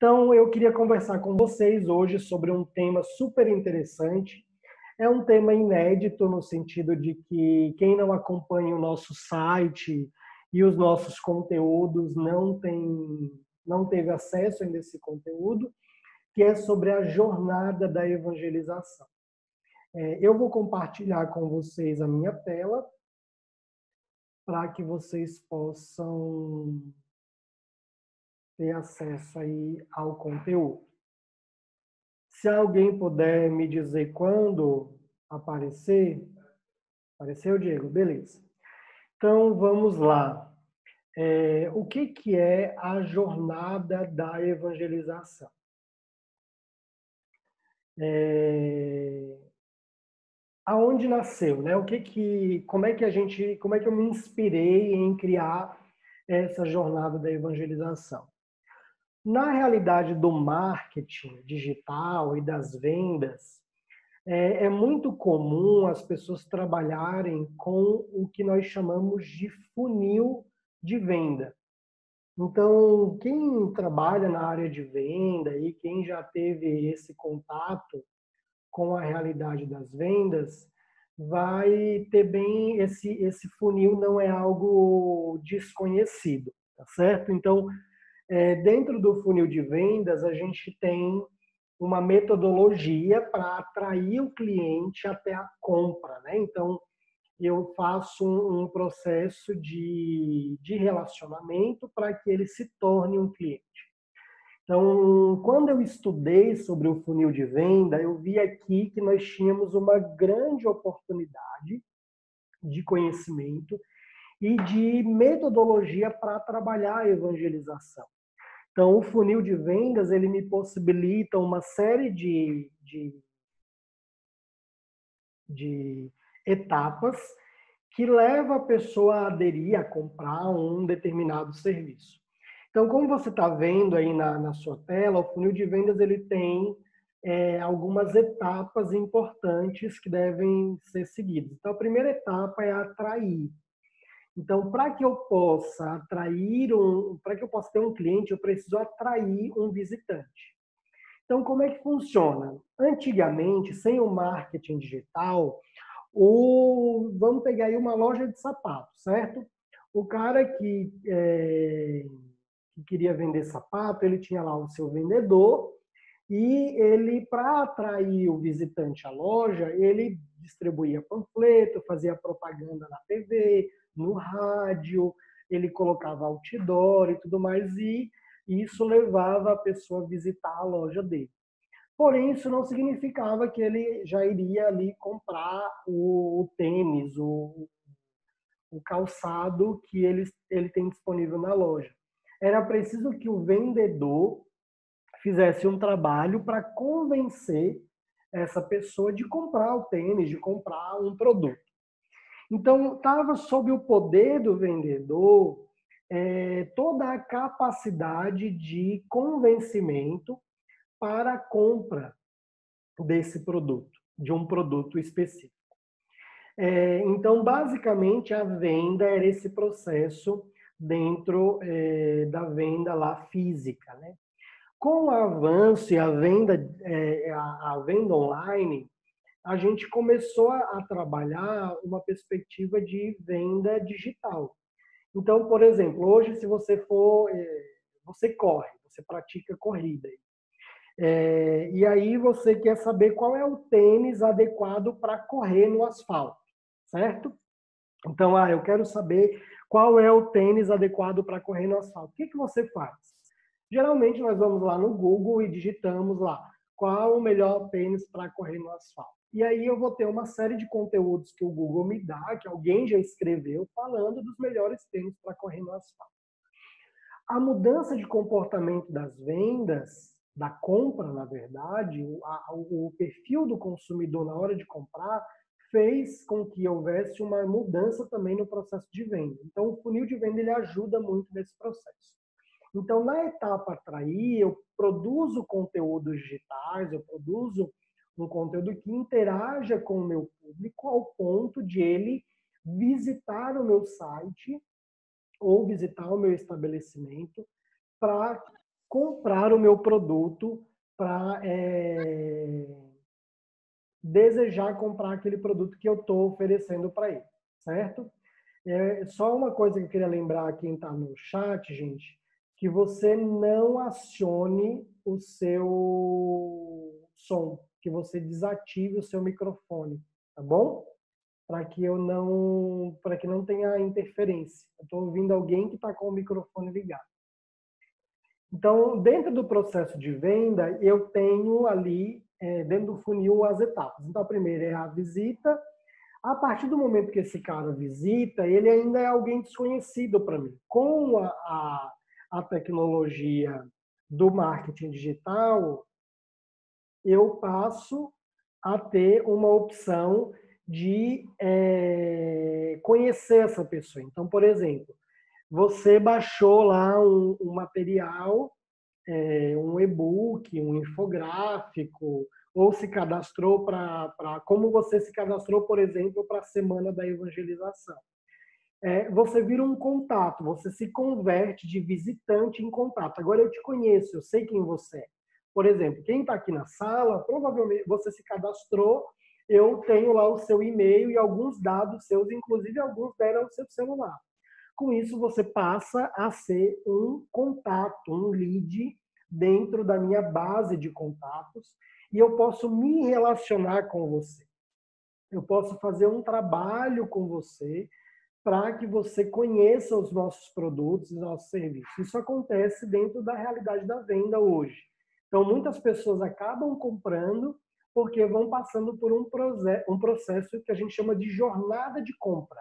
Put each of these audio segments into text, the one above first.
Então, eu queria conversar com vocês hoje sobre um tema super interessante. É um tema inédito no sentido de que quem não acompanha o nosso site e os nossos conteúdos não teve acesso ainda a esse conteúdo, que é sobre a jornada da evangelização. Eu vou compartilhar com vocês a minha tela para que vocês possam ter acesso aí ao conteúdo. Se alguém puder me dizer quando aparecer. Apareceu, Diego? Beleza. Então, vamos lá. O que é a jornada da evangelização? Aonde nasceu, né? Como é que eu me inspirei em criar essa jornada da evangelização? Na realidade do marketing digital e das vendas, é muito comum as pessoas trabalharem com o que nós chamamos de funil de venda. Então, quem trabalha na área de venda e quem já teve esse contato com a realidade das vendas, vai ter bem esse funil não é algo desconhecido, tá certo? Então, dentro do funil de vendas, a gente tem uma metodologia para atrair o cliente até a compra, né? Então, eu faço um processo de relacionamento para que ele se torne um cliente. Então, quando eu estudei sobre o funil de venda, eu vi aqui que nós tínhamos uma grande oportunidade de conhecimento e de metodologia para trabalhar a evangelização. Então, o funil de vendas, ele me possibilita uma série de etapas que leva a pessoa a aderir, a comprar um determinado serviço. Então, como você está vendo aí na sua tela, o funil de vendas ele tem algumas etapas importantes que devem ser seguidas. Então, a primeira etapa é atrair. Então, para que eu possa para que eu possa ter um cliente, eu preciso atrair um visitante. Então, como é que funciona? Antigamente, sem o marketing digital, vamos pegar aí uma loja de sapatos, certo? O cara que queria vender sapato, ele tinha lá o seu vendedor e ele, para atrair o visitante à loja, ele distribuía panfleto, fazia propaganda na TV, no rádio, ele colocava outdoor e tudo mais, e isso levava a pessoa a visitar a loja dele. Porém, isso não significava que ele já iria ali comprar o tênis, o calçado que ele tem disponível na loja. Era preciso que o vendedor fizesse um trabalho para convencer essa pessoa de comprar o tênis, de comprar um produto. Então, estava sob o poder do vendedor toda a capacidade de convencimento para a compra desse produto, de um produto específico. Então, basicamente, a venda era esse processo dentro da venda lá física, né? Com o avanço e a venda online, a gente começou a trabalhar uma perspectiva de venda digital. Então, por exemplo, hoje se você corre, você pratica corrida. E aí você quer saber qual é o tênis adequado para correr no asfalto, certo? Então, eu quero saber qual é o tênis adequado para correr no asfalto. O que você faz? Geralmente nós vamos lá no Google e digitamos lá qual o melhor tênis para correr no asfalto. E aí eu vou ter uma série de conteúdos que o Google me dá, que alguém já escreveu, falando dos melhores tênis para correr no asfalto. A mudança de comportamento das vendas, da compra, na verdade, o perfil do consumidor na hora de comprar, fez com que houvesse uma mudança também no processo de venda. Então, o funil de venda ele ajuda muito nesse processo. Então, na etapa atrair, eu produzo conteúdos digitais, eu produzo um conteúdo que interaja com o meu público ao ponto de ele visitar o meu site ou visitar o meu estabelecimento para comprar o meu produto para desejar comprar aquele produto que eu estou oferecendo para ele, certo? Só uma coisa que eu queria lembrar a quem está no chat, gente, que você não acione o seu som, que você desative o seu microfone, tá bom? Para que não tenha interferência. Eu estou ouvindo alguém que está com o microfone ligado. Então, dentro do processo de venda, eu tenho ali, dentro do funil, as etapas. Então, a primeira é a visita. A partir do momento que esse cara visita, ele ainda é alguém desconhecido para mim. Com a tecnologia do marketing digital, eu passo a ter uma opção de conhecer essa pessoa. Então, por exemplo, você baixou lá um material, um e-book, um infográfico, ou se cadastrou como você se cadastrou, por exemplo, para a Semana da Evangelização. Você vira um contato, você se converte de visitante em contato. Agora eu te conheço, eu sei quem você é. Por exemplo, quem está aqui na sala, provavelmente você se cadastrou, eu tenho lá o seu e-mail e alguns dados seus, inclusive alguns deram o seu celular. Com isso, você passa a ser um contato, um lead dentro da minha base de contatos e eu posso me relacionar com você. Eu posso fazer um trabalho com você para que você conheça os nossos produtos e nossos serviços. Isso acontece dentro da realidade da venda hoje. Então, muitas pessoas acabam comprando porque vão passando por um processo que a gente chama de jornada de compra.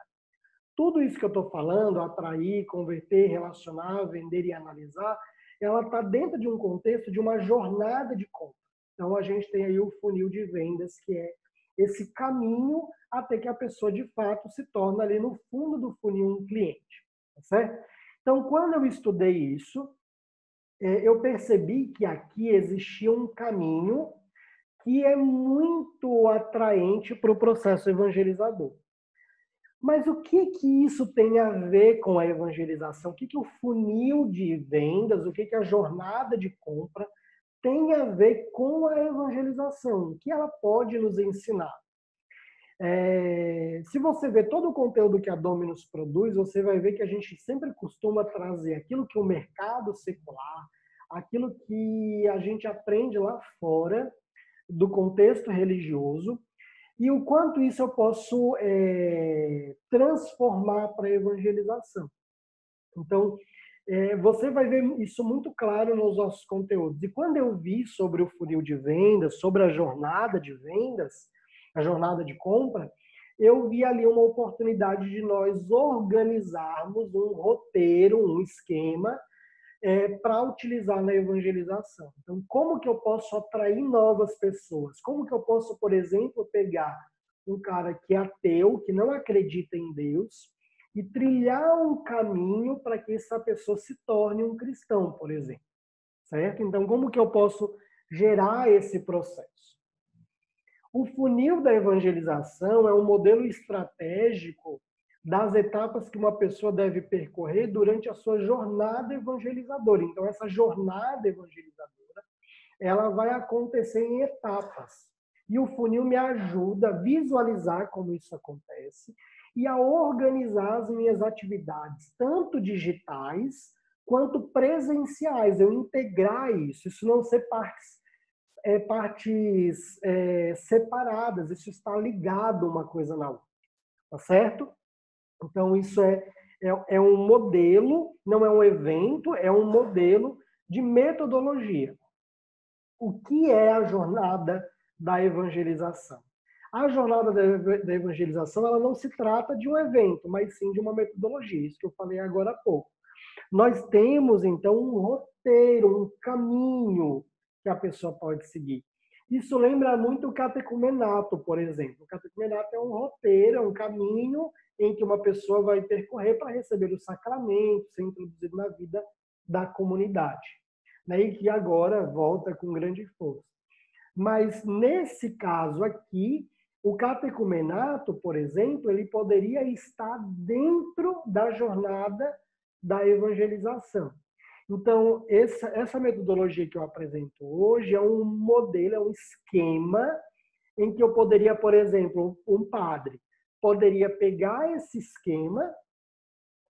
Tudo isso que eu estou falando, atrair, converter, relacionar, vender e analisar, ela está dentro de um contexto de uma jornada de compra. Então, a gente tem aí o funil de vendas, que é esse caminho até que a pessoa, de fato, se torna ali no fundo do funil um cliente. Tá certo? Então, quando eu estudei isso, eu percebi que aqui existia um caminho que é muito atraente para o processo evangelizador. Mas o que isso tem a ver com a evangelização? O que o funil de vendas, o que a jornada de compra tem a ver com a evangelização? O que ela pode nos ensinar? Se você vê todo o conteúdo que a Dominus produz, você vai ver que a gente sempre costuma trazer aquilo que o mercado secular, aquilo que a gente aprende lá fora do contexto religioso, e o quanto isso eu posso transformar para a evangelização. Então, você vai ver isso muito claro nos nossos conteúdos. E quando eu vi sobre o funil de vendas, sobre a jornada de vendas, a jornada de compra, eu vi ali uma oportunidade de nós organizarmos um roteiro, um esquema, para utilizar na evangelização. Então, como que eu posso atrair novas pessoas? Como que eu posso, por exemplo, pegar um cara que é ateu, que não acredita em Deus, e trilhar um caminho para que essa pessoa se torne um cristão, por exemplo. Certo? Então, como que eu posso gerar esse processo? O funil da evangelização é um modelo estratégico das etapas que uma pessoa deve percorrer durante a sua jornada evangelizadora. Então, essa jornada evangelizadora, ela vai acontecer em etapas. E o funil me ajuda a visualizar como isso acontece e a organizar as minhas atividades, tanto digitais quanto presenciais. Eu integrar isso não ser partes separadas, isso está ligado uma coisa na outra, tá certo? Então, isso é um modelo, não é um evento, é um modelo de metodologia. O que é a jornada da evangelização? A jornada da evangelização, ela não se trata de um evento, mas sim de uma metodologia, isso que eu falei agora há pouco. Nós temos, então, um roteiro, um caminho que a pessoa pode seguir. Isso lembra muito o catecumenato, por exemplo. O catecumenato é um roteiro, é um caminho em que uma pessoa vai percorrer para receber os sacramentos, ser introduzido na vida da comunidade. E que agora volta com grande força. Mas, nesse caso aqui, o catecumenato, por exemplo, ele poderia estar dentro da jornada da evangelização. Então, essa metodologia que eu apresento hoje é um modelo, é um esquema em que eu poderia, por exemplo, um padre poderia pegar esse esquema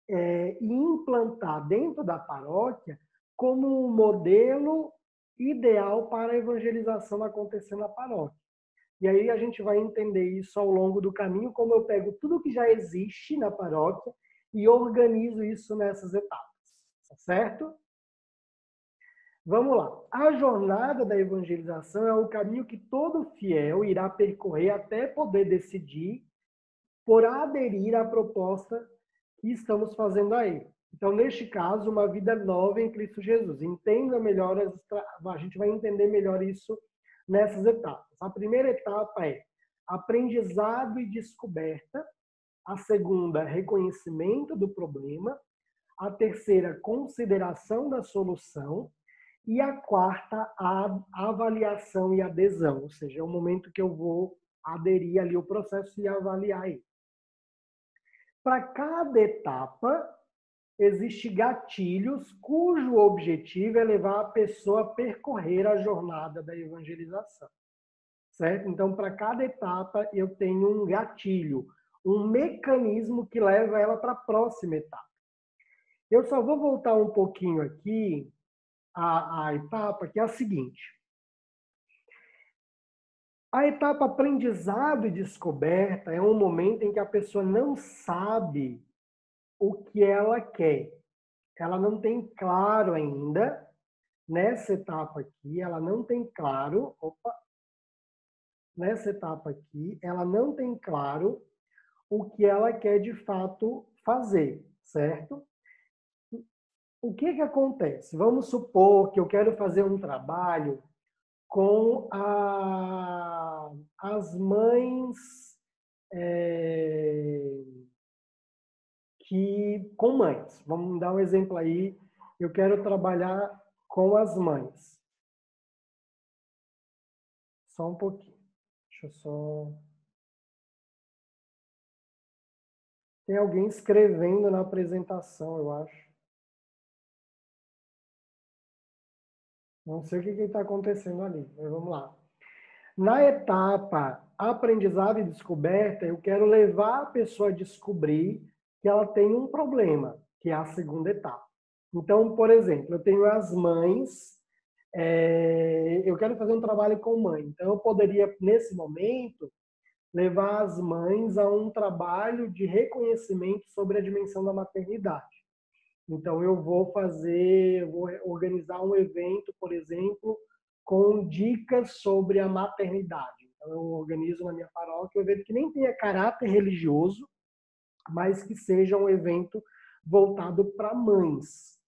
e implantar dentro da paróquia como um modelo ideal para a evangelização acontecer na paróquia. E aí a gente vai entender isso ao longo do caminho, como eu pego tudo que já existe na paróquia e organizo isso nessas etapas, tá certo? Vamos lá. A jornada da evangelização é o caminho que todo fiel irá percorrer até poder decidir por aderir à proposta que estamos fazendo aí. Então, neste caso, uma vida nova em Cristo Jesus. Entenda melhor, a gente vai entender melhor isso nessas etapas. A primeira etapa é aprendizado e descoberta. A segunda, reconhecimento do problema. A terceira, consideração da solução. E a quarta, a avaliação e adesão, ou seja, é o momento que eu vou aderir ali ao processo e avaliar ele. Para cada etapa, existem gatilhos cujo objetivo é levar a pessoa a percorrer a jornada da evangelização. Certo? Então, para cada etapa, eu tenho um gatilho, um mecanismo que leva ela para a próxima etapa. Eu só vou voltar um pouquinho aqui à etapa, que é a seguinte. A etapa aprendizado e descoberta é um momento em que a pessoa não sabe o que ela quer. Ela não tem claro ainda, nessa etapa aqui, ela não tem claro, nessa etapa aqui, ela não tem claro o que ela quer de fato fazer, certo? O que acontece? Vamos supor que eu quero fazer um trabalho com as mães com mães. Vamos dar um exemplo aí. Eu quero trabalhar com as mães. Só um pouquinho. Deixa eu só... Tem alguém escrevendo na apresentação, eu acho. Não sei o que está acontecendo ali, mas vamos lá. Na etapa aprendizado e descoberta, eu quero levar a pessoa a descobrir que ela tem um problema, que é a segunda etapa. Então, por exemplo, eu tenho as mães, eu quero fazer um trabalho com mãe. Então, eu poderia, nesse momento, levar as mães a um trabalho de reconhecimento sobre a dimensão da maternidade. Então, eu vou organizar um evento, por exemplo, com dicas sobre a maternidade. Então, eu organizo na minha paróquia um evento que nem tenha caráter religioso, mas que seja um evento voltado para mães.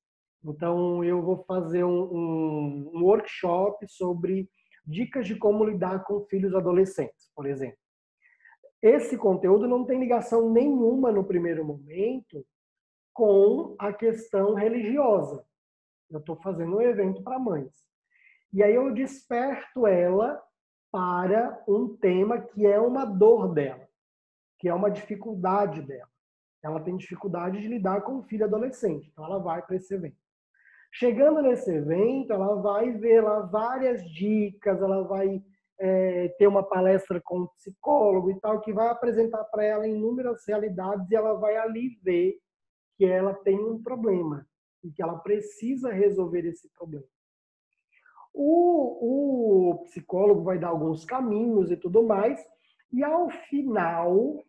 Então, eu vou fazer um workshop sobre dicas de como lidar com filhos adolescentes, por exemplo. Esse conteúdo não tem ligação nenhuma no primeiro momento com a questão religiosa. Eu estou fazendo um evento para mães. E aí eu desperto ela para um tema que é uma dor dela, que é uma dificuldade dela. Ela tem dificuldade de lidar com o filho adolescente, então ela vai para esse evento. Chegando nesse evento, ela vai ver lá várias dicas, ela vai ter uma palestra com um psicólogo e tal, que vai apresentar para ela inúmeras realidades e ela vai ali ver que ela tem um problema e que ela precisa resolver esse problema. O psicólogo vai dar alguns caminhos e tudo mais, e ao final,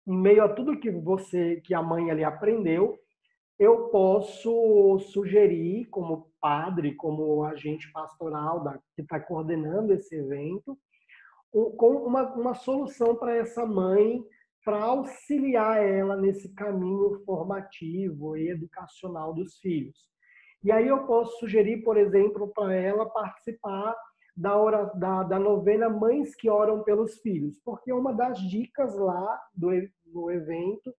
em meio a tudo que a mãe ali aprendeu, eu posso sugerir, como padre, como agente pastoral que está coordenando esse evento, com uma solução para essa mãe, para auxiliar ela nesse caminho formativo e educacional dos filhos. E aí eu posso sugerir, por exemplo, para ela participar da novena Mães que Oram pelos Filhos, porque uma das dicas lá do evento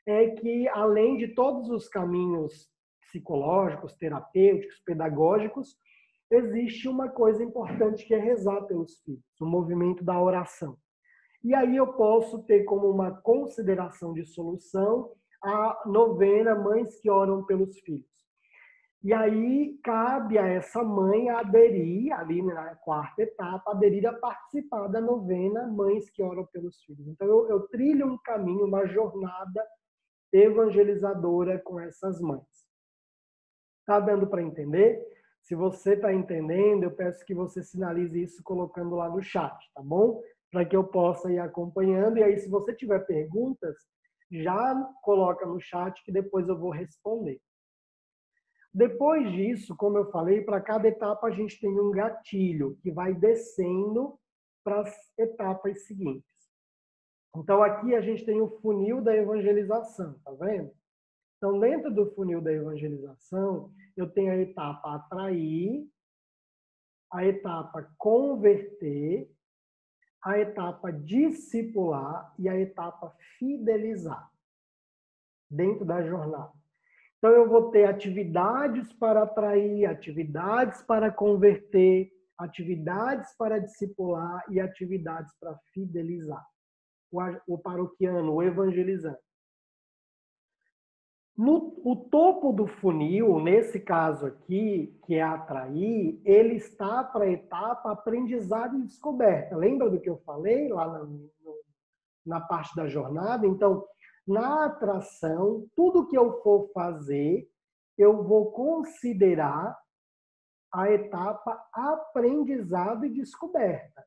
é que, além de todos os caminhos psicológicos, terapêuticos, pedagógicos, existe uma coisa importante que é rezar pelos filhos, o movimento da oração. E aí eu posso ter como uma consideração de solução a novena Mães que Oram pelos Filhos. E aí cabe a essa mãe aderir, ali na quarta etapa, aderir a participar da novena Mães que Oram pelos Filhos. Então eu trilho um caminho, uma jornada evangelizadora com essas mães. Tá dando para entender? Se você está entendendo, eu peço que você sinalize isso colocando lá no chat, tá bom? Para que eu possa ir acompanhando. E aí, se você tiver perguntas, já coloca no chat que depois eu vou responder. Depois disso, como eu falei, para cada etapa a gente tem um gatilho que vai descendo para as etapas seguintes. Então, aqui a gente tem o funil da evangelização, tá vendo? Então, dentro do funil da evangelização, eu tenho a etapa atrair, a etapa converter, a etapa discipular e a etapa fidelizar dentro da jornada. Então, eu vou ter atividades para atrair, atividades para converter, atividades para discipular e atividades para fidelizar o paroquiano, o evangelizante. O topo do funil, nesse caso aqui, que é atrair, ele está para a etapa aprendizado e descoberta. Lembra do que eu falei lá na parte da jornada? Então, na atração, tudo que eu for fazer, eu vou considerar a etapa aprendizado e descoberta.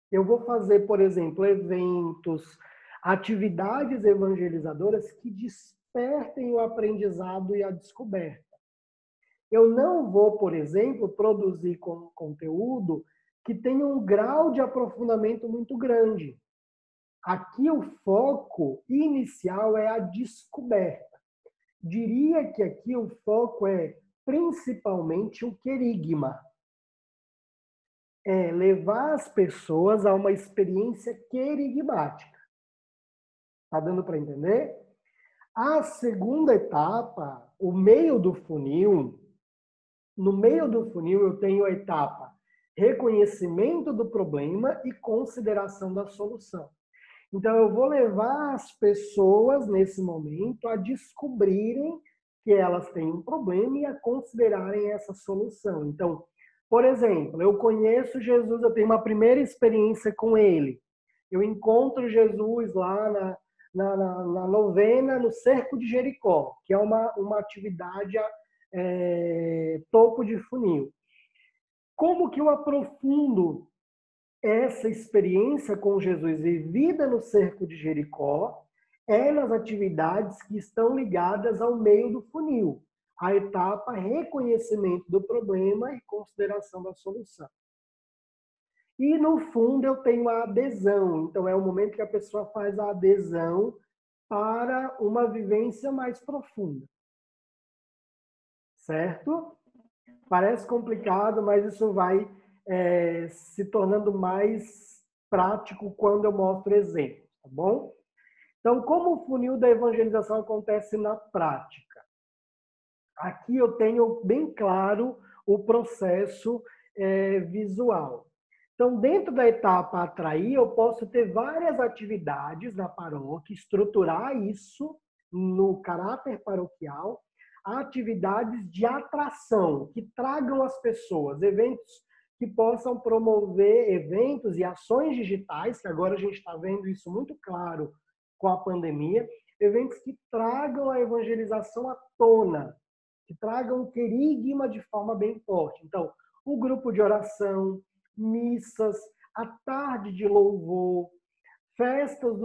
Eu vou fazer, por exemplo, eventos, atividades evangelizadoras que despertem o aprendizado e a descoberta. Eu não vou, por exemplo, produzir conteúdo que tenha um grau de aprofundamento muito grande. Aqui o foco inicial é a descoberta. Diria que aqui o foco é principalmente o querigma. É levar as pessoas a uma experiência querigmática. Está dando para entender? A segunda etapa, o meio do funil, no meio do funil eu tenho a etapa reconhecimento do problema e consideração da solução. Então, eu vou levar as pessoas, nesse momento, a descobrirem que elas têm um problema e a considerarem essa solução. Então, por exemplo, eu conheço Jesus, eu tenho uma primeira experiência com ele. Eu encontro Jesus lá na novena, no Cerco de Jericó, que é uma atividade topo de funil. Como que eu aprofundo essa experiência com Jesus vivida no Cerco de Jericó é nas atividades que estão ligadas ao meio do funil, a etapa reconhecimento do problema e consideração da solução. E no fundo eu tenho a adesão, então é o momento que a pessoa faz a adesão para uma vivência mais profunda. Certo? Parece complicado, mas isso vai se tornando mais prático quando eu mostro exemplos, tá bom? Então, como o funil da evangelização acontece na prática? Aqui eu tenho bem claro o processo visual. Então, dentro da etapa atrair, eu posso ter várias atividades na paróquia, estruturar isso no caráter paroquial, atividades de atração, que tragam as pessoas, eventos que possam promover eventos e ações digitais, que agora a gente está vendo isso muito claro com a pandemia, eventos que tragam a evangelização à tona, que tragam o querigma de forma bem forte. Então, o grupo de oração, missas, a tarde de louvor, festas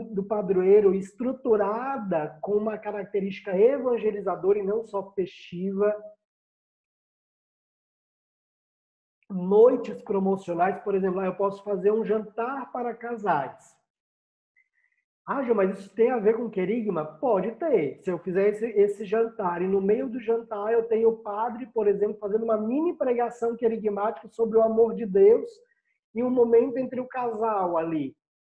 do padroeiro estruturada com uma característica evangelizadora e não só festiva, noites promocionais, por exemplo, eu posso fazer um jantar para casais. Ah, Gil, mas isso tem a ver com querigma? Pode ter. Se eu fizer esse jantar e no meio do jantar eu tenho o padre, por exemplo, fazendo uma mini pregação querigmática sobre o amor de Deus e um momento entre o casal ali.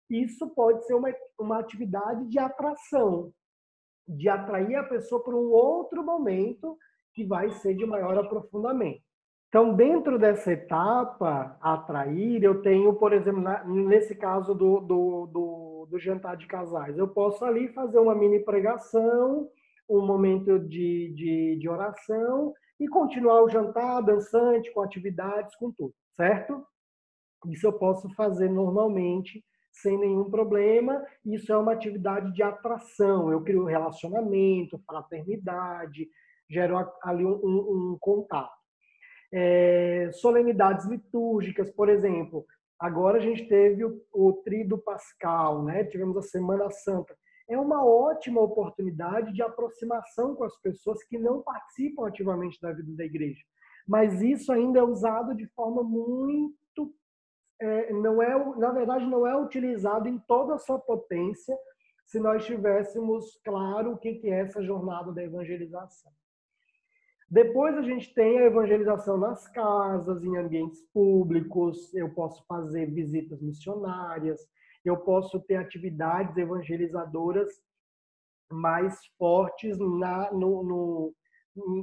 Isso pode ser uma atividade de atração, de atrair a pessoa para um outro momento que vai ser de maior aprofundamento. Então, dentro dessa etapa, atrair, eu tenho, por exemplo, nesse caso do jantar de casais, eu posso ali fazer uma mini pregação, um momento de oração e continuar o jantar, dançante, com atividades, com tudo, certo? Isso eu posso fazer normalmente, sem nenhum problema. Isso é uma atividade de atração. Eu crio relacionamento, fraternidade, gero ali um contato. Solenidades litúrgicas, por exemplo. Agora a gente teve o Tríduo Pascal, né? Tivemos a Semana Santa. É uma ótima oportunidade de aproximação com as pessoas que não participam ativamente da vida da igreja. Mas isso ainda é usado de forma muito não é, na verdade, não é utilizado em toda a sua potência se nós tivéssemos claro o que é essa jornada da evangelização. Depois a gente tem a evangelização nas casas, em ambientes públicos, eu posso fazer visitas missionárias, eu posso ter atividades evangelizadoras mais fortes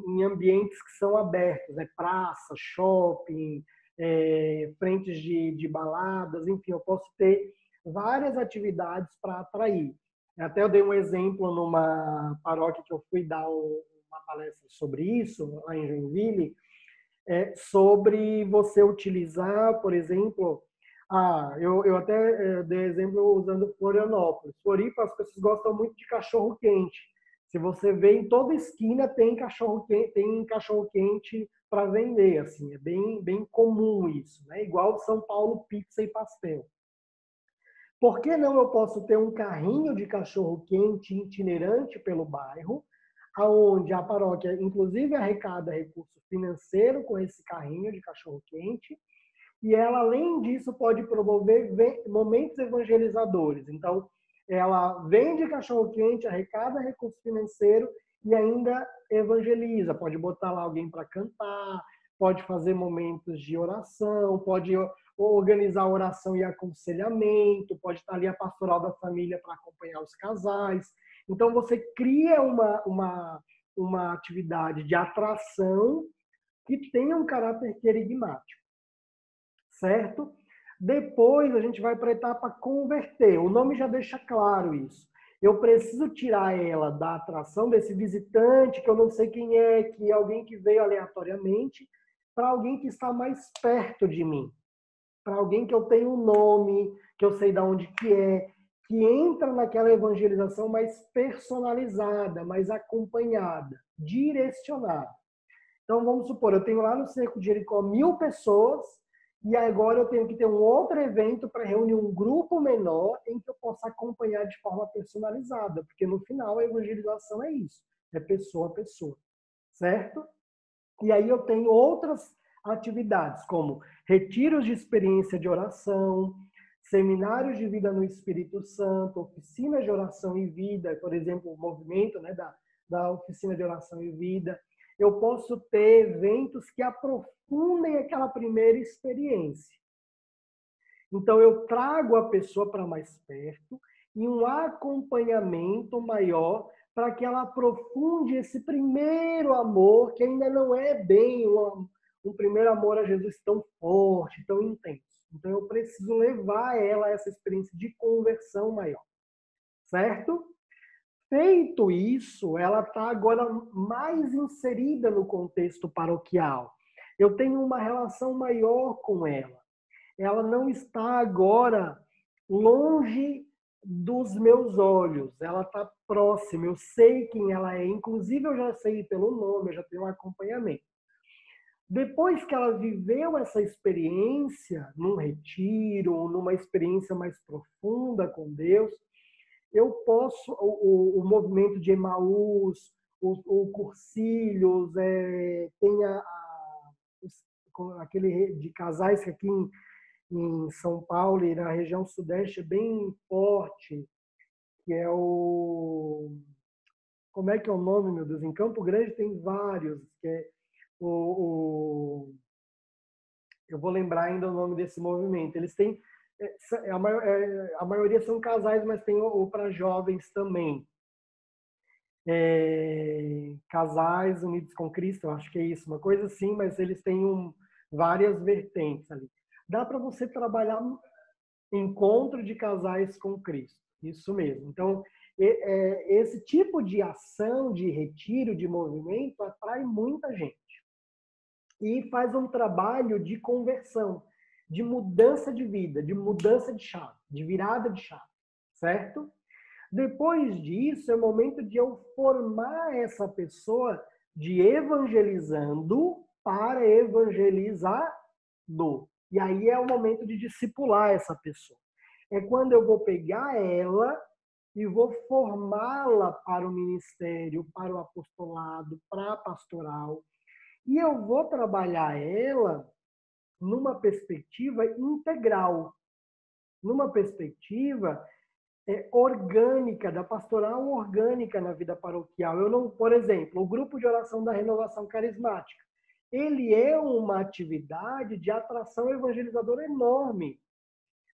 em ambientes que são abertos, né? Praça, shopping, frentes de baladas, enfim, eu posso ter várias atividades para atrair. Até eu dei um exemplo numa paróquia que eu fui dar uma palestra sobre isso, lá em Joinville, sobre você utilizar, por exemplo, eu até dei exemplo usando Florianópolis. Floripa, as pessoas gostam muito de cachorro-quente. Se você vê em toda esquina tem cachorro-quente para vender, assim, é bem comum isso, né? Igual São Paulo, pizza e pastel. Por que não eu posso ter um carrinho de cachorro-quente itinerante pelo bairro, aonde a paróquia, inclusive, arrecada recurso financeiro com esse carrinho de cachorro-quente, e ela, além disso, pode promover momentos evangelizadores. Então, ela vende cachorro-quente, arrecada recurso financeiro e ainda evangeliza. Pode botar lá alguém para cantar, pode fazer momentos de oração, pode organizar oração e aconselhamento, pode estar ali a pastoral da família para acompanhar os casais. Então, você cria uma atividade de atração que tenha um caráter querigmático, certo? Depois, a gente vai para a etapa converter. O nome já deixa claro isso. Eu preciso tirar ela da atração desse visitante, que eu não sei quem é, que é alguém que veio aleatoriamente, para alguém que está mais perto de mim, para alguém que eu tenho um nome, que eu sei de onde que entra naquela evangelização mais personalizada, mais acompanhada, direcionada. Então, vamos supor, eu tenho lá no Cerco de Jericó 1000 pessoas e agora eu tenho que ter um outro evento para reunir um grupo menor em que eu possa acompanhar de forma personalizada, porque no final a evangelização é isso, é pessoa a pessoa, certo? E aí eu tenho outras atividades, como retiros de experiência de oração, seminários de vida no Espírito Santo, oficinas de oração e vida, por exemplo, o movimento, né, da oficina de oração e vida. Eu posso ter eventos que aprofundem aquela primeira experiência. Então, eu trago a pessoa para mais perto e um acompanhamento maior para que ela aprofunde esse primeiro amor, que ainda não é bem um primeiro amor a Jesus tão forte, tão intenso. Então, eu preciso levar ela a essa experiência de conversão maior, certo? Feito isso, ela está agora mais inserida no contexto paroquial. Eu tenho uma relação maior com ela. Ela não está agora longe dos meus olhos, ela está próxima, eu sei quem ela é, inclusive eu já sei pelo nome, eu já tenho um acompanhamento. Depois que ela viveu essa experiência, num retiro, numa experiência mais profunda com Deus, eu posso, o movimento de Emaús, o Cursilhos, tem aquele de casais que aqui em São Paulo e na região sudeste é bem forte, que é o... Como é que é o nome, meu Deus? Em Campo Grande tem vários, que é eu vou lembrar ainda o nome desse movimento. Eles têm... a maioria são casais, mas tem o para jovens também. Casais Unidos com Cristo, eu acho que é isso, uma coisa assim, mas eles têm várias vertentes ali. Dá para você trabalhar encontro de casais com Cristo, isso mesmo. Então, esse tipo de ação, de retiro, de movimento, atrai muita gente. E faz um trabalho de conversão, de mudança de vida, de mudança de chave, de virada de chave, certo? Depois disso, é o momento de eu formar essa pessoa de evangelizando para evangelizado. E aí é o momento de discipular essa pessoa. É quando eu vou pegar ela e vou formá-la para o ministério, para o apostolado, para a pastoral. E eu vou trabalhar ela numa perspectiva integral, numa perspectiva orgânica, da pastoral orgânica na vida paroquial. Eu não, por exemplo, o grupo de oração da renovação carismática, ele é uma atividade de atração evangelizadora enorme.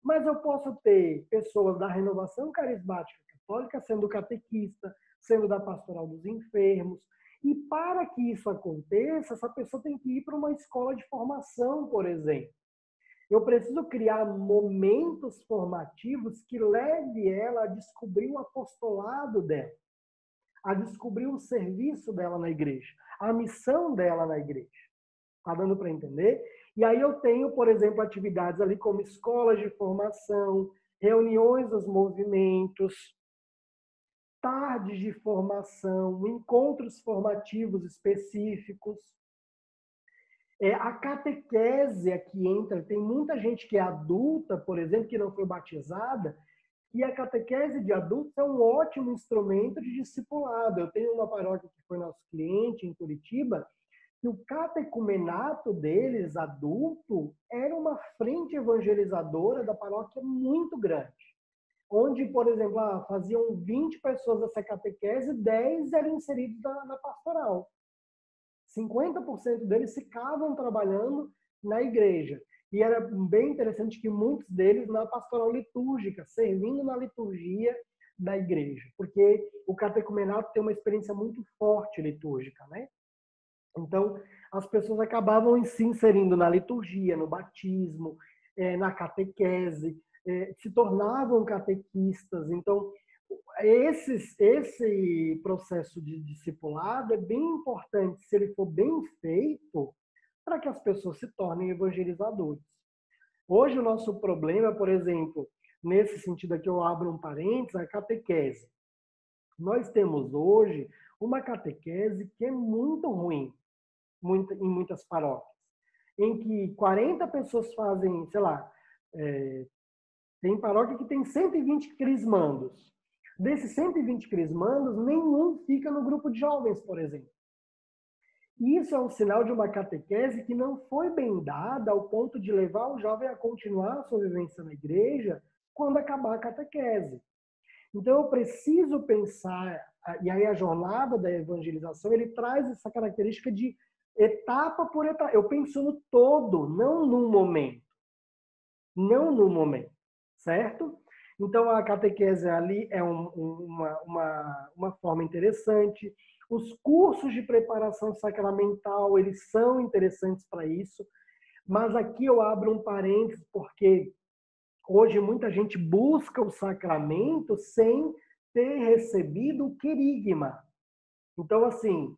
Mas eu posso ter pessoas da renovação carismática católica sendo catequista, sendo da pastoral dos enfermos. E para que isso aconteça, essa pessoa tem que ir para uma escola de formação, por exemplo. Eu preciso criar momentos formativos que leve ela a descobrir o apostolado dela, a descobrir o serviço dela na igreja, a missão dela na igreja. Está dando para entender? E aí eu tenho, por exemplo, atividades ali como escolas de formação, reuniões dos movimentos, tardes de formação, encontros formativos específicos. A catequese aqui entra, tem muita gente que é adulta, por exemplo, que não foi batizada, e a catequese de adultos é um ótimo instrumento de discipulado. Eu tenho uma paróquia que foi nosso cliente em Curitiba, e o catecumenato deles, adulto, era uma frente evangelizadora da paróquia muito grande. Onde, por exemplo, faziam 20 pessoas essa catequese, 10 eram inseridos na pastoral. 50% deles ficavam trabalhando na igreja. E era bem interessante que muitos deles na pastoral litúrgica, servindo na liturgia da igreja. Porque o catecumenato tem uma experiência muito forte litúrgica, né? Então, as pessoas acabavam se inserindo na liturgia, no batismo, na catequese, se tornavam catequistas. Então, esse processo de discipulado é bem importante, se ele for bem feito, para que as pessoas se tornem evangelizadores. Hoje, o nosso problema, por exemplo, nesse sentido aqui, eu abro um parênteses, a catequese. Nós temos hoje uma catequese que é muito ruim em muitas paróquias, em que 40 pessoas fazem, sei lá, tem paróquia que tem 120 crismandos. Desses 120 crismandos, nenhum fica no grupo de jovens, por exemplo. E isso é um sinal de uma catequese que não foi bem dada ao ponto de levar o jovem a continuar a sua vivência na igreja quando acabar a catequese. Então, eu preciso pensar, e aí a jornada da evangelização, ele traz essa característica de etapa por etapa. Eu penso no todo, não num momento. Não no momento, certo? Então, a catequese ali é uma forma interessante. Os cursos de preparação sacramental, eles são interessantes para isso. Mas aqui eu abro um parênteses, porque hoje muita gente busca o sacramento sem ter recebido o querigma. Então, assim,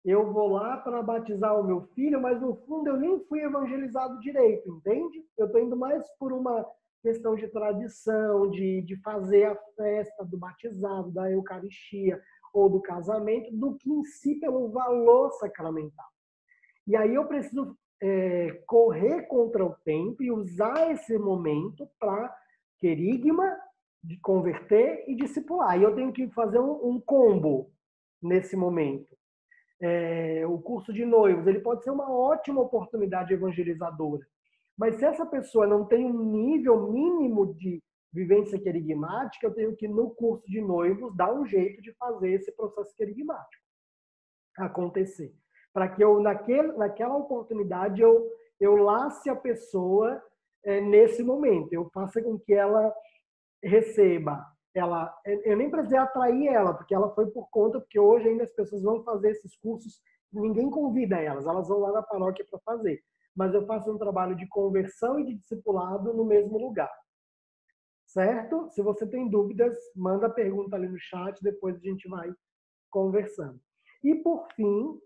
eu vou lá para batizar o meu filho, mas no fundo eu nem fui evangelizado direito, entende? Eu estou indo mais por uma questão de tradição, de fazer a festa do batizado, da Eucaristia ou do casamento, do que em si pelo valor sacramental. E aí eu preciso correr contra o tempo e usar esse momento para querigma, de converter e discipular. E eu tenho que fazer um combo nesse momento. O curso de noivos, ele pode ser uma ótima oportunidade evangelizadora. Mas se essa pessoa não tem um nível mínimo de vivência querigmática, eu tenho que, no curso de noivos, dar um jeito de fazer esse processo querigmático acontecer. Para que eu, naquela oportunidade, eu lace a pessoa nesse momento. Eu faça com que ela receba. Eu nem precisei atrair ela, porque ela foi por conta, porque hoje ainda as pessoas vão fazer esses cursos, ninguém convida elas vão lá na paróquia para fazer. Mas eu faço um trabalho de conversão e de discipulado no mesmo lugar. certo? Se você tem dúvidas, manda pergunta ali no chat, depois a gente vai conversando. E, por fim,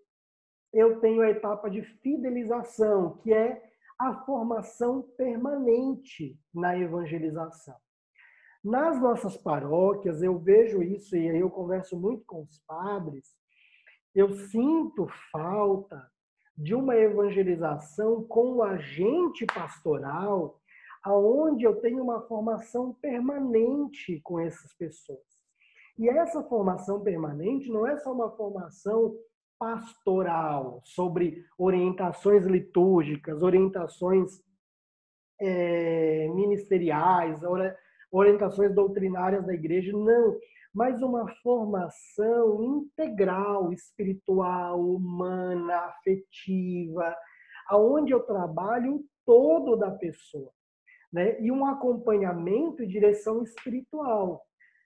eu tenho a etapa de fidelização, que é a formação permanente na evangelização. Nas nossas paróquias, eu vejo isso, e aí eu converso muito com os padres, eu sinto falta de uma evangelização com o agente pastoral, aonde eu tenho uma formação permanente com essas pessoas. E essa formação permanente não é só uma formação pastoral, sobre orientações litúrgicas, orientações ministeriais, orientações doutrinárias da igreja, não, mas uma formação integral, espiritual, humana, afetiva, aonde eu trabalho o todo da pessoa, né? E um acompanhamento e direção espiritual.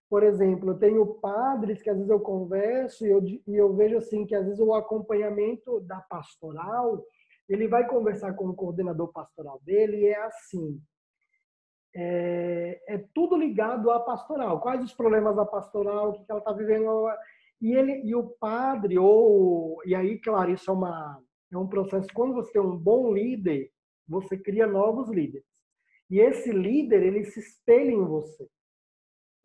Por exemplo, eu tenho padres que às vezes eu converso e eu vejo assim que às vezes o acompanhamento da pastoral, ele vai conversar com o coordenador pastoral dele e é assim, é tudo ligado à pastoral. Quais os problemas da pastoral, o que ela está vivendo. E o padre, e aí, claro, isso é um processo. Quando você tem um bom líder, você cria novos líderes. E esse líder, ele se espelha em você.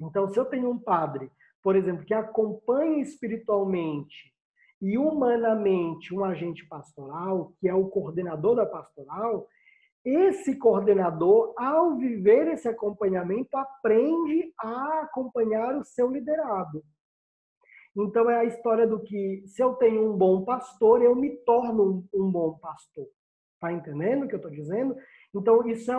Então, se eu tenho um padre, por exemplo, que acompanha espiritualmente e humanamente um agente pastoral, que é o coordenador da pastoral, esse coordenador, ao viver esse acompanhamento, aprende a acompanhar o seu liderado. Então, é a história do que, se eu tenho um bom pastor, eu me torno um bom pastor. Tá entendendo o que eu estou dizendo? Então, isso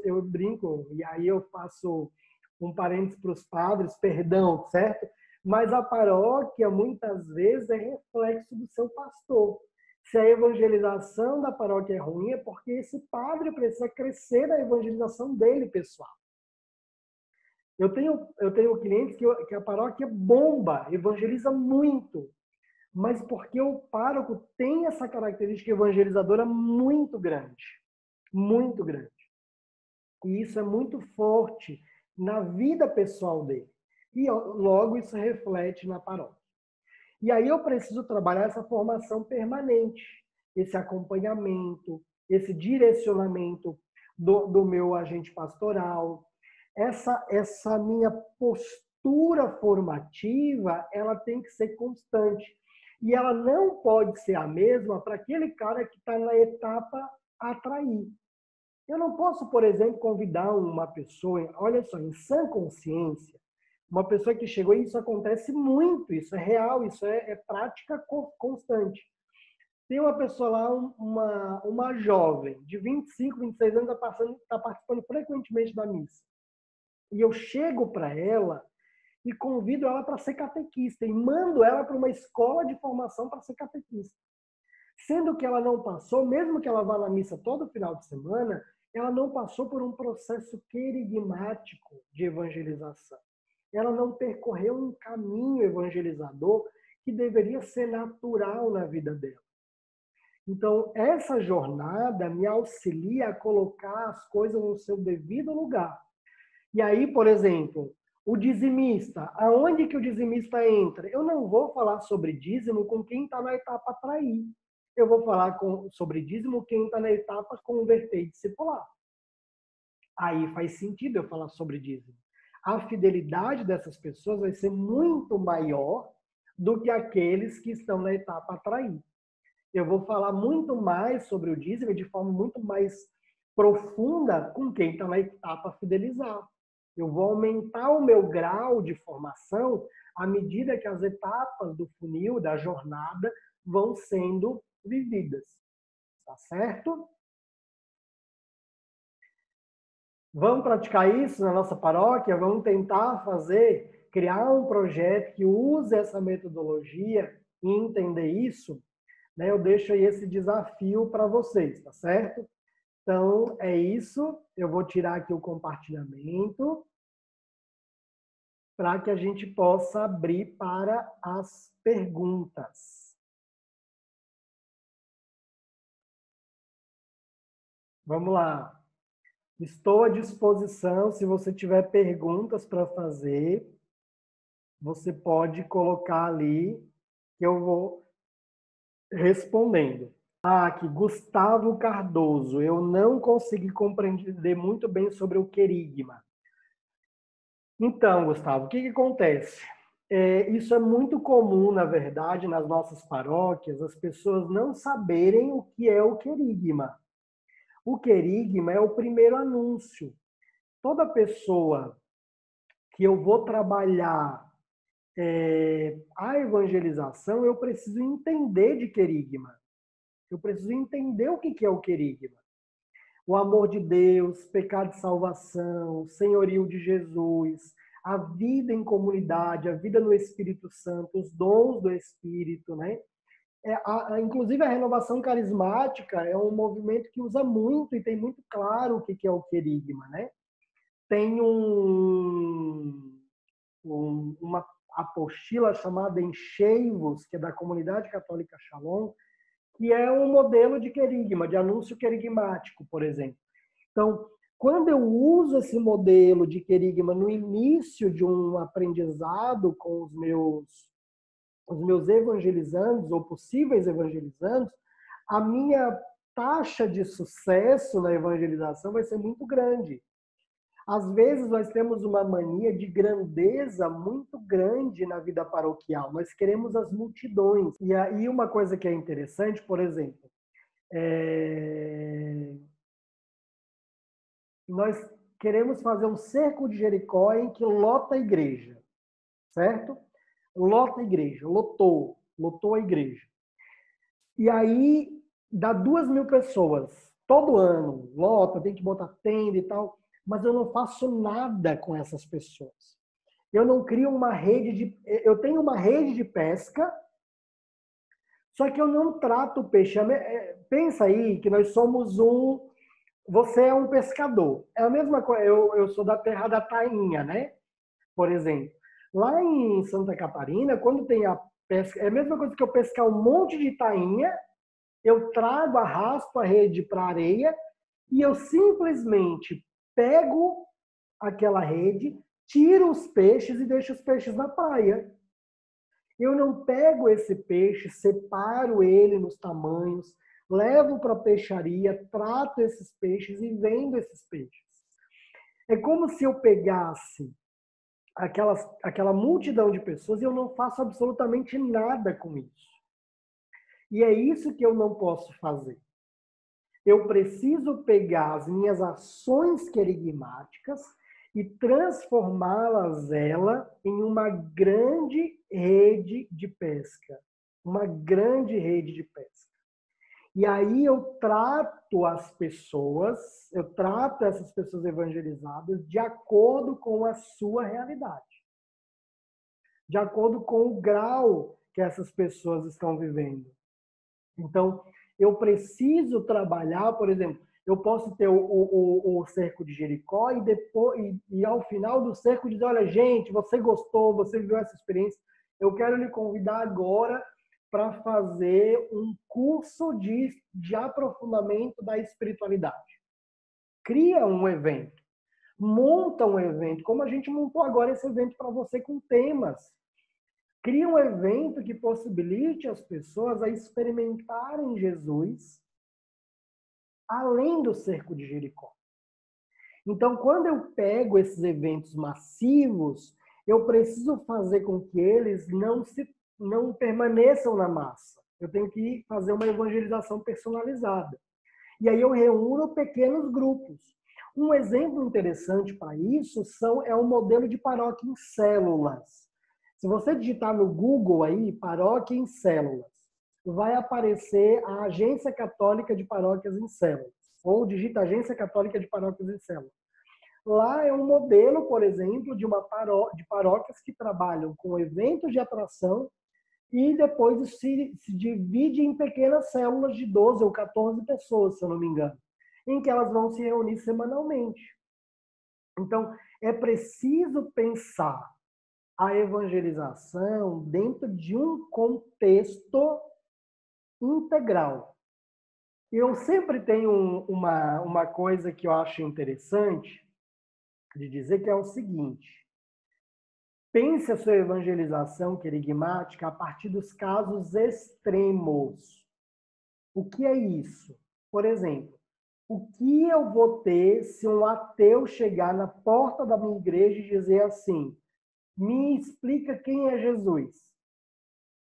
eu brinco, e aí eu faço um parênteses para os padres, perdão, certo? Mas a paróquia, muitas vezes, é reflexo do seu pastor. Se a evangelização da paróquia é ruim, é porque esse padre precisa crescer na evangelização dele, pessoal. Eu tenho clientes que a paróquia bomba, evangeliza muito, mas porque o pároco tem essa característica evangelizadora muito grande. Muito grande. E isso é muito forte na vida pessoal dele. E logo isso reflete na paróquia. E aí eu preciso trabalhar essa formação permanente, esse acompanhamento, esse direcionamento do meu agente pastoral. Essa minha postura formativa, ela tem que ser constante. E ela não pode ser a mesma para aquele cara que está na etapa atrair. Eu não posso, por exemplo, convidar uma pessoa, olha só, em sã consciência, uma pessoa que chegou, e isso acontece muito, isso é real, isso é prática constante. Tem uma pessoa lá, uma jovem de 25, 26 anos, está participando frequentemente da missa. E eu chego para ela e convido ela para ser catequista e mando ela para uma escola de formação para ser catequista. Sendo que ela não passou, mesmo que ela vá na missa todo final de semana, ela não passou por um processo querigmático de evangelização. Ela não percorreu um caminho evangelizador que deveria ser natural na vida dela. Então, essa jornada me auxilia a colocar as coisas no seu devido lugar. E aí, por exemplo, o dizimista, aonde que o dizimista entra? Eu não vou falar sobre dízimo com quem está na etapa atrair. Eu vou falar sobre dízimo quem está na etapa converter e discipular. Aí faz sentido eu falar sobre dízimo. A fidelidade dessas pessoas vai ser muito maior do que aqueles que estão na etapa atrair. Eu vou falar muito mais sobre o dízimo de forma muito mais profunda com quem está na etapa fidelizar. Eu vou aumentar o meu grau de formação à medida que as etapas do funil, da jornada, vão sendo vividas. Tá certo? Vamos praticar isso na nossa paróquia? Vamos tentar criar um projeto que use essa metodologia e entender isso? Né? Eu deixo aí esse desafio para vocês, tá certo? Então, é isso. Eu vou tirar aqui o compartilhamento para que a gente possa abrir para as perguntas. Vamos lá. Estou à disposição. Se você tiver perguntas para fazer, você pode colocar ali que eu vou respondendo. Aqui, Gustavo Cardoso. Eu não consegui compreender muito bem sobre o querigma. Então, Gustavo, o que acontece? Isso é muito comum, na verdade, nas nossas paróquias, as pessoas não saberem o que é o querigma. O querigma é o primeiro anúncio. Toda pessoa que eu vou trabalhar a evangelização, eu preciso entender de querigma. Eu preciso entender o que é o querigma. O amor de Deus, pecado de salvação, senhorio de Jesus, a vida em comunidade, a vida no Espírito Santo, os dons do Espírito, né? Inclusive a renovação carismática é um movimento que usa muito e tem muito claro o que é o querigma, né? Tem uma apostila chamada Enchei-vos, que é da Comunidade Católica Shalom, que é um modelo de querigma, de anúncio querigmático, por exemplo. Então, quando eu uso esse modelo de querigma no início de um aprendizado com os meus evangelizandos ou possíveis evangelizandos, a minha taxa de sucesso na evangelização vai ser muito grande. Às vezes nós temos uma mania de grandeza muito grande na vida paroquial. Nós queremos as multidões. E aí uma coisa que é interessante, por exemplo, nós queremos fazer um cerco de Jericó em que lota a igreja, certo? Lota a igreja, lotou a igreja. E aí dá 2.000 pessoas todo ano, lota, tem que botar tenda e tal, mas eu não faço nada com essas pessoas. Eu não crio uma rede de. Eu tenho uma rede de pesca, só que eu não trato o peixe. Pensa aí que nós somos um. Você é um pescador. É a mesma coisa. Eu sou da terra da tainha, né? Por exemplo. Lá em Santa Catarina, quando tem a pesca, é a mesma coisa que eu pescar um monte de tainha, eu trago, arrasto a rede para a areia e eu simplesmente pego aquela rede, tiro os peixes e deixo os peixes na praia. Eu não pego esse peixe, separo ele nos tamanhos, levo para a peixaria, trato esses peixes e vendo esses peixes. É como se eu pegasse aquela multidão de pessoas e eu não faço absolutamente nada com isso. E é isso que eu não posso fazer. Eu preciso pegar as minhas ações querigmáticas e transformá-las em uma grande rede de pesca. Uma grande rede de pesca. E aí eu trato as pessoas, eu trato essas pessoas evangelizadas de acordo com a sua realidade. De acordo com o grau que essas pessoas estão vivendo. Então, eu preciso trabalhar, por exemplo, eu posso ter o cerco de Jericó e depois e ao final do cerco dizer, olha, gente, você gostou, você viveu essa experiência, eu quero lhe convidar agora para fazer um curso de aprofundamento da espiritualidade. Cria um evento, monta um evento, como a gente montou agora esse evento para você com temas. Cria um evento que possibilite as pessoas a experimentarem Jesus além do cerco de Jericó. Então, quando eu pego esses eventos massivos, eu preciso fazer com que eles não permaneçam na massa. Eu tenho que fazer uma evangelização personalizada. E aí eu reúno pequenos grupos. Um exemplo interessante para isso é o modelo de paróquia em células. Se você digitar no Google aí, paróquia em células, vai aparecer a Agência Católica de Paróquias em Células, ou digita Agência Católica de Paróquias em Células. Lá é um modelo, por exemplo, de paróquias que trabalham com eventos de atração e depois se divide em pequenas células de 12 ou 14 pessoas, se eu não me engano, em que elas vão se reunir semanalmente. Então, é preciso pensar a evangelização dentro de um contexto integral. Eu sempre tenho uma coisa que eu acho interessante de dizer, que é o seguinte: pense a sua evangelização querigmática a partir dos casos extremos. O que é isso? Por exemplo, o que eu vou ter se um ateu chegar na porta da minha igreja e dizer assim: me explica quem é Jesus?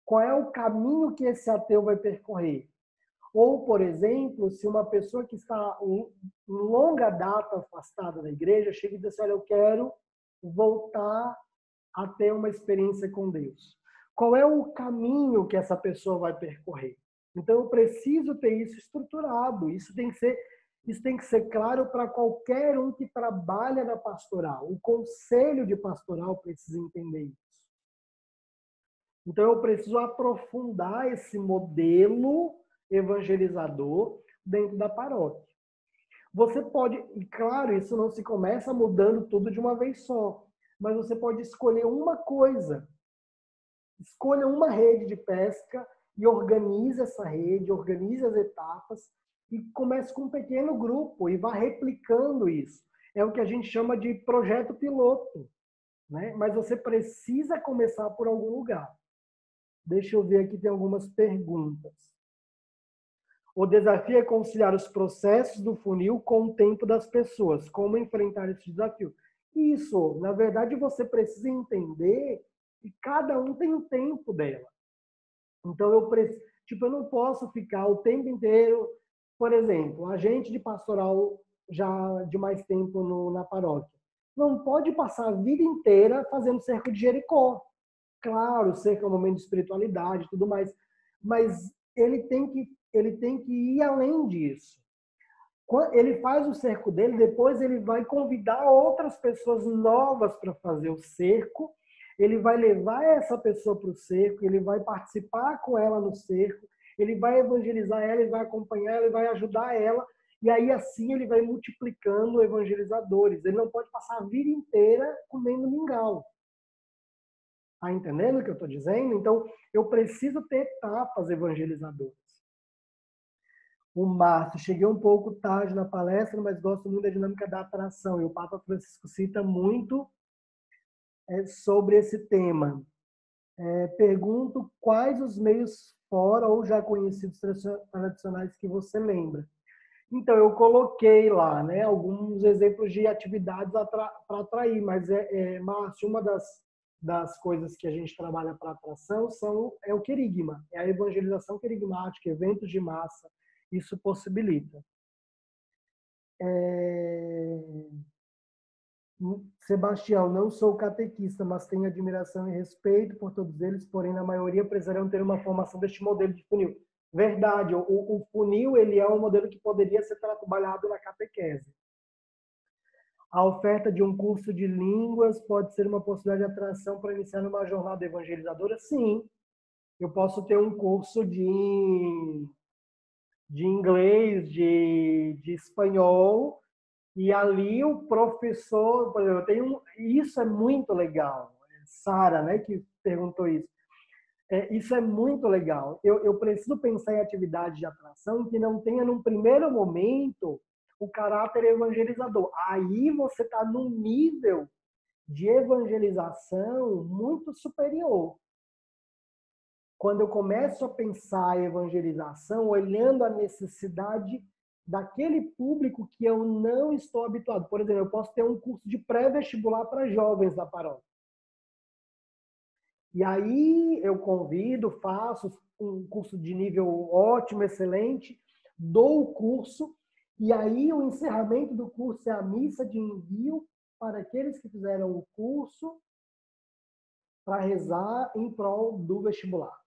Qual é o caminho que esse ateu vai percorrer? Ou, por exemplo, se uma pessoa que está em longa data afastada da igreja chega e diz assim: olha, eu quero voltar a ter uma experiência com Deus. Qual é o caminho que essa pessoa vai percorrer? Então, eu preciso ter isso estruturado. Isso tem que ser claro para qualquer um que trabalha na pastoral. O conselho de pastoral precisa entender isso. Então, eu preciso aprofundar esse modelo evangelizador dentro da paróquia. Você pode, e claro, isso não se começa mudando tudo de uma vez só, mas você pode escolher uma coisa. Escolha uma rede de pesca e organize essa rede, organize as etapas e comece com um pequeno grupo e vá replicando isso. É o que a gente chama de projeto piloto, né? Mas você precisa começar por algum lugar. Deixa eu ver aqui, tem algumas perguntas. O desafio é conciliar os processos do funil com o tempo das pessoas. Como enfrentar esse desafio? Isso, na verdade, você precisa entender que cada um tem o tempo dela. Então, eu não posso ficar o tempo inteiro... Por exemplo, a gente de pastoral já de mais tempo na paróquia não pode passar a vida inteira fazendo cerco de Jericó. Claro, cerca é um momento de espiritualidade e tudo mais, mas ele tem que ir além disso. Quando ele faz o cerco dele, depois ele vai convidar outras pessoas novas para fazer o cerco, ele vai levar essa pessoa para o cerco, ele vai participar com ela no cerco, ele vai evangelizar ela, ele vai acompanhar ela, ele vai ajudar ela, e aí assim ele vai multiplicando evangelizadores. Ele não pode passar a vida inteira comendo mingau. Está entendendo o que eu estou dizendo? Então, eu preciso ter etapas evangelizadoras. O Márcio, cheguei um pouco tarde na palestra, mas gosto muito da dinâmica da atração. E o Papa Francisco cita muito sobre esse tema. Pergunto quais os meios fora ou já conhecidos tradicionais que você lembra. Então, eu coloquei lá, né, alguns exemplos de atividades para atrair, mas, Márcio, uma das coisas que a gente trabalha para atração é o querigma, é a evangelização querigmática, eventos de massa, isso possibilita. Sebastião, não sou catequista, mas tenho admiração e respeito por todos eles, porém, na maioria, precisarão ter uma formação deste modelo de funil. Verdade, o funil ele é um modelo que poderia ser trabalhado na catequese. A oferta de um curso de línguas pode ser uma possibilidade de atração para iniciar uma jornada evangelizadora? Sim. Eu posso ter um curso de inglês, de espanhol, e ali o professor, por exemplo, isso é muito legal. Sara, né, que perguntou isso. Isso é muito legal. Eu preciso pensar em atividade de atração que não tenha, num primeiro momento, o caráter evangelizador. Aí você está num nível de evangelização muito superior. Quando eu começo a pensar em evangelização, olhando a necessidade daquele público que eu não estou habituado. Por exemplo, eu posso ter um curso de pré-vestibular para jovens da paróquia. E aí eu convido, faço um curso de nível ótimo, excelente, dou o curso, e aí o encerramento do curso é a missa de envio para aqueles que fizeram o curso para rezar em prol do vestibular.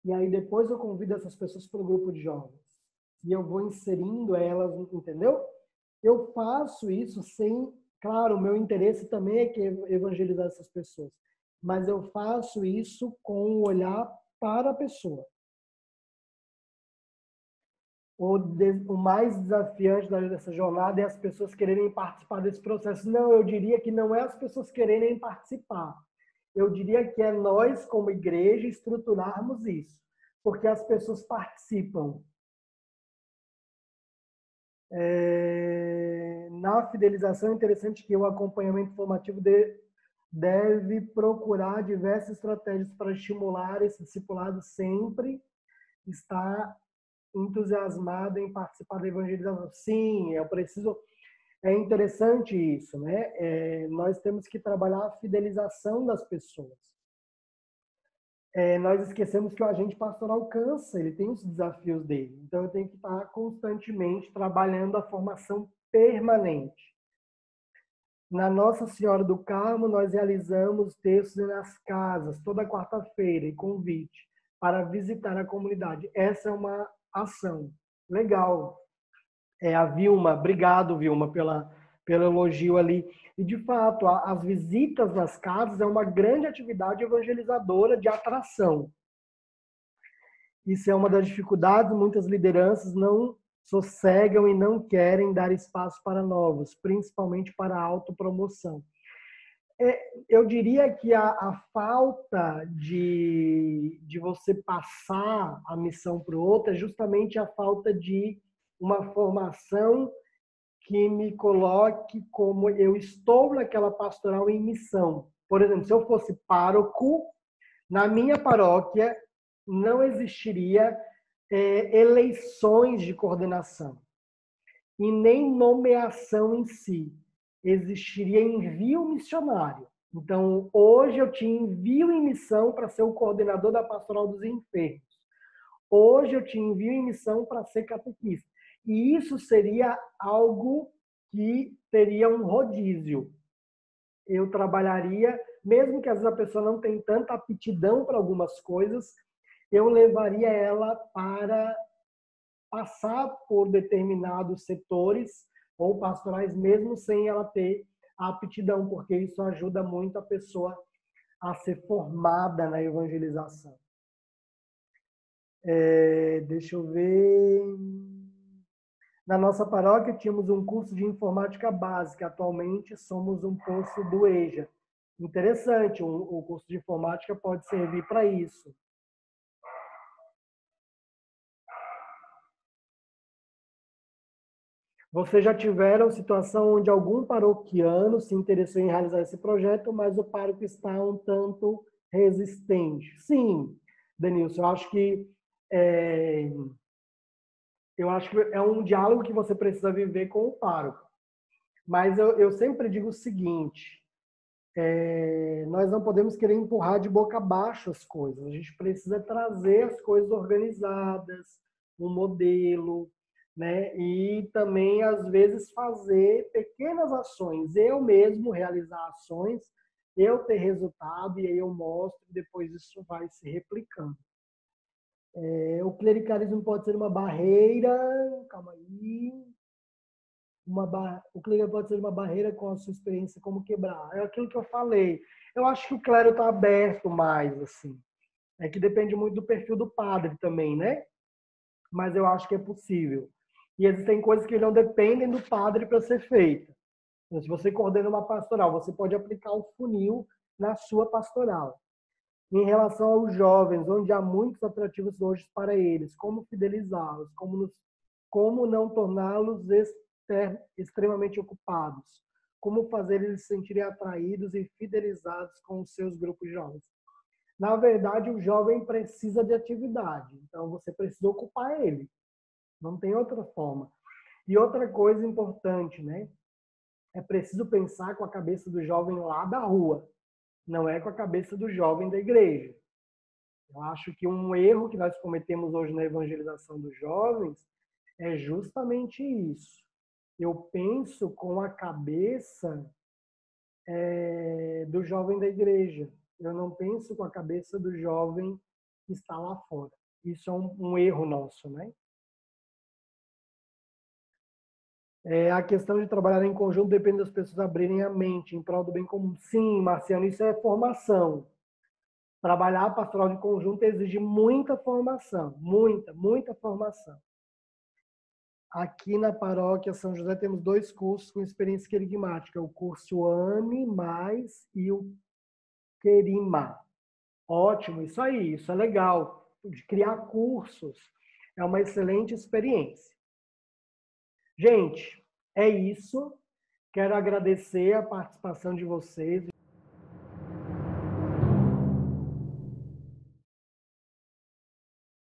E aí depois eu convido essas pessoas para o grupo de jovens. E eu vou inserindo elas, entendeu? Eu faço isso sem... Claro, o meu interesse também é que evangelizar essas pessoas. Mas eu faço isso com um olhar para a pessoa. O mais desafiante dessa jornada é as pessoas quererem participar desse processo. Não, eu diria que não é as pessoas quererem participar. Eu diria que é nós, como igreja, estruturarmos isso. Porque as pessoas participam Na fidelização, é interessante que o acompanhamento formativo deve procurar diversas estratégias para estimular esse discipulado sempre estar entusiasmado em participar da evangelização. Sim, eu preciso. É interessante isso, né? Nós temos que trabalhar a fidelização das pessoas. Nós esquecemos que o agente pastoral cansa, ele tem os desafios dele. Então, eu tenho que estar constantemente trabalhando a formação permanente. Na Nossa Senhora do Carmo, nós realizamos textos nas casas, toda quarta-feira, e convite para visitar a comunidade. Essa é uma ação legal. A Vilma, obrigado, Vilma, pelo elogio ali. E, de fato, as visitas nas casas é uma grande atividade evangelizadora de atração. Isso é uma das dificuldades, muitas lideranças não sossegam e não querem dar espaço para novos, principalmente para a autopromoção. Eu diria que a falta de você passar a missão para o outro é justamente a falta de uma formação que me coloque como eu estou naquela pastoral em missão. Por exemplo, se eu fosse pároco, na minha paróquia não existiria eleições de coordenação e nem nomeação em si. Existiria envio missionário. Então, hoje eu te envio em missão para ser o coordenador da pastoral dos enfermos. Hoje eu te envio em missão para ser catequista. E isso seria algo que teria um rodízio. Eu trabalharia, mesmo que às vezes a pessoa não tenha tanta aptidão para algumas coisas, eu levaria ela para passar por determinados setores ou pastorais, mesmo sem ela ter a aptidão, porque isso ajuda muito a pessoa a ser formada na evangelização. Deixa eu ver. Na nossa paróquia tínhamos um curso de informática básica. Atualmente somos um curso do EJA. Interessante, o curso de informática pode servir para isso. Vocês já tiveram situação onde algum paroquiano se interessou em realizar esse projeto, mas o pároco está um tanto resistente? Sim, Denilson, eu acho que é um diálogo que você precisa viver com o pároco. Mas eu sempre digo o seguinte, nós não podemos querer empurrar de boca abaixo as coisas. A gente precisa trazer as coisas organizadas, um modelo, né? E também, às vezes, fazer pequenas ações. Eu mesmo realizar ações, eu ter resultado, e aí eu mostro, e depois isso vai se replicando. O clericalismo pode ser uma barreira, calma aí, o clero pode ser uma barreira com a sua experiência, como quebrar. É aquilo que eu falei. Eu acho que o clero está aberto mais, assim. É que depende muito do perfil do padre também, né? Mas eu acho que é possível. E existem coisas que não dependem do padre para ser feita. Então, se você coordena uma pastoral, você pode aplicar o funil na sua pastoral. Em relação aos jovens, onde há muitos atrativos hoje para eles, como fidelizá-los, como não torná-los extremamente ocupados, como fazer eles se sentirem atraídos e fidelizados com os seus grupos de jovens. Na verdade, o jovem precisa de atividade, então você precisa ocupar ele. Não tem outra forma. E outra coisa importante, né? É preciso pensar com a cabeça do jovem lá da rua, não é com a cabeça do jovem da igreja. Eu acho que um erro que nós cometemos hoje na evangelização dos jovens é justamente isso. Eu penso com a cabeça do jovem da igreja. Eu não penso com a cabeça do jovem que está lá fora. Isso é um erro nosso, né? A questão de trabalhar em conjunto depende das pessoas abrirem a mente em prol do bem comum. Sim, Marciano, isso é formação. Trabalhar a pastoral de conjunto exige muita formação, muita formação. Aqui na paróquia São José temos 2 cursos com experiência querigmática, o curso AME+, e o Querima. Ótimo, isso aí, isso é legal. De criar cursos é uma excelente experiência. Gente, é isso. Quero agradecer a participação de vocês.